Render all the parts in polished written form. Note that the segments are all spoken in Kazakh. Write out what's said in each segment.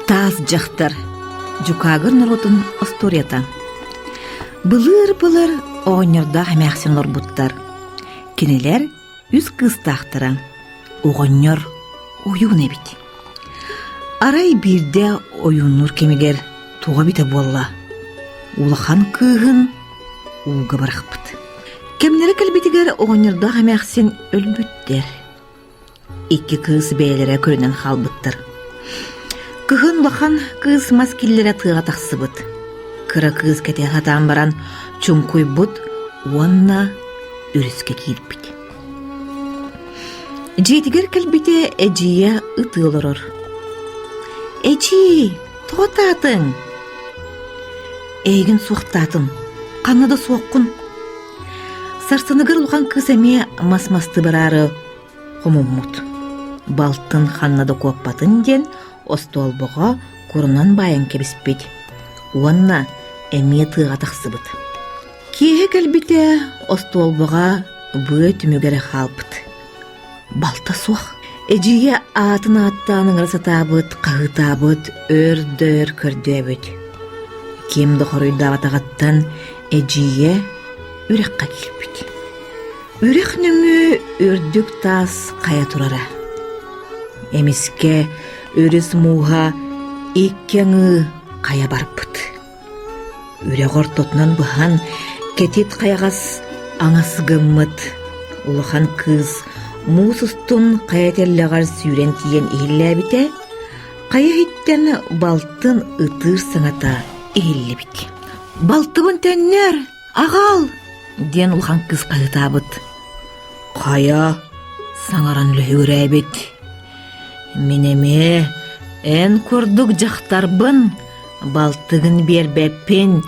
Таз жақтар. Жукагыр нұротын историята. Былыр-былыр оғынырда әмәқсен бұттар. Кенелер үз қыстақтыра. Оғыныр ойын әбет. Арай бірде ойыныр кемегер туға біті болла. Улахан күйін уғы барақ бұд. Кемнері кәлбетігер оғынырда әмәқсен өлбүттер. Икки кыз бәйлері көрінен қал бұттыр. Кыһын лахан кыз маскиллере тыга тахсыбыт. Кыра кыз кете хатан баран чуңкуй бут, уанна үріске кирпит. Жетигер кәлбите эжие ытылырыр. Эжи, тоғататын. Эйгін суқтатын, қаннады суаққын. Сарсыныгыр лухан кыз әме мас-масты барары қомуммут. Балтын ханнады куаппатын ден, остолбоға көрінен байын кебіспет. Уанна әме тыға тақсыбыт. Кеге кәлбіте остолбоға бұй түмігері қалпыт. Балта суақ. Эжие атын аттанын расатабыт, қағытабыт, өрдір көрдөбіт. Кемді қорыйда атағаттан эжие үрекқа келбіт. Үрек нүңі үрдік тас қая тұрара. Эмиске үріс муға иккеңі қая барпыт. Үрегор тотынан бұхан кетет қаяғас аңасығымыт. Улахан кыз мусустун қаятеллағар сүйрен тиен ихиллі бите, қая хиттен балтын ытыр саңата ихиллі бите. Балтыбын тәннер, ағал! Ден улахан кыз қайытабыт. Қая саңаран лүйгірі бет. Менеме ән көрдік жақтарбын, балтығын бербәппен,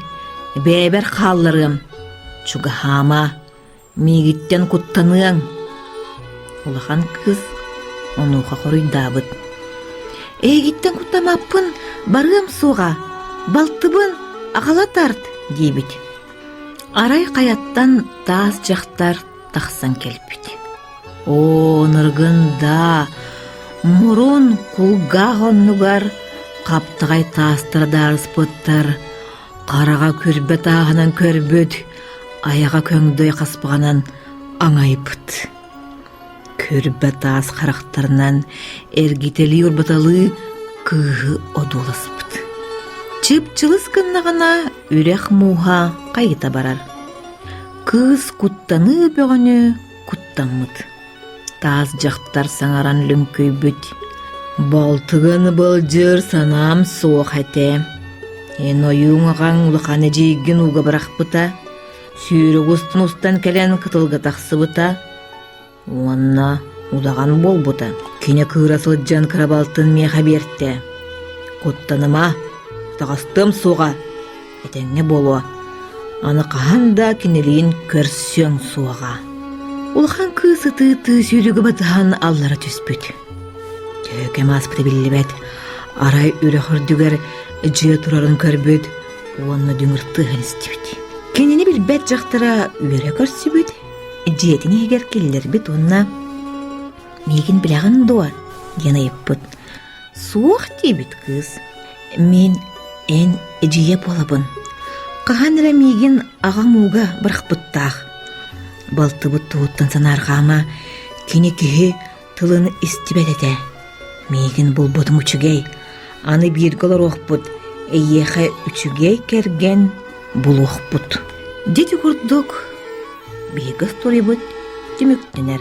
бәбер қалларым. Чуға хама, мегіттен құттаның. Улахан кыз онуға қорыйдабыд. Егіттен құттамаппын, барым суға, балтыбын ағала тарт, дейбіт. Арай қаяттан таз жақтар тақсан келбіт. О, нырғында, мұрын құлға ғоннугар, қаптығай тастырдар спыттар, қараға көрбет ағынан көрбет, аяға көңдөй қаспығанан аңайпыт. Көрбет ағыз қарақтарынан әргетелі үрбаталы күйі одуласпыт. Чып-чылыс кыннағына үрек муға қайыта барар. Кыз құттаны бөғіні құттамыд. Таз жақтар саңаран лүмкөй бүт. Балтығын бұлжыр санам соқ әте. Ен ойың ағаң ұлықаны жейгін уға бірақ бұта. Сүйрі ұстын кәлен қытылға тақсы бұта. Уанна ұлаған бол бұта. Кене кырасыл жан крабалтын меға берді. Құттаныма тағастым соға. Әтеңе болу. Аны қағанда кенелейін көрсен суаға. Улхан кыз ыты-ты сүйрігі батыған аллара түспіт. Төкем аспыты білі бәт. Арай үрі құрдігер жия тұрарын көрбіт. Уанна дүңірті ғаныстыбіт. Кенені біл бәт жақтыра үрі көрсібіт. Жетіне егер келдер біт онна. Меген білағын дуа дена еппіт. Суақ дейбіт кыз. Мен ән жия болабын. Қағаныра меген ағам уға бірқ бұттақ. Балтыбыт туыттан санарғама кене күйі тылын істібәледі. Меген бұл бұдың үчігей. Аны біргілер оқпыт. Эйеқі үчігей керген бұл оқпыт. Деті құрдық. Бегі сторы бұд деміктенер.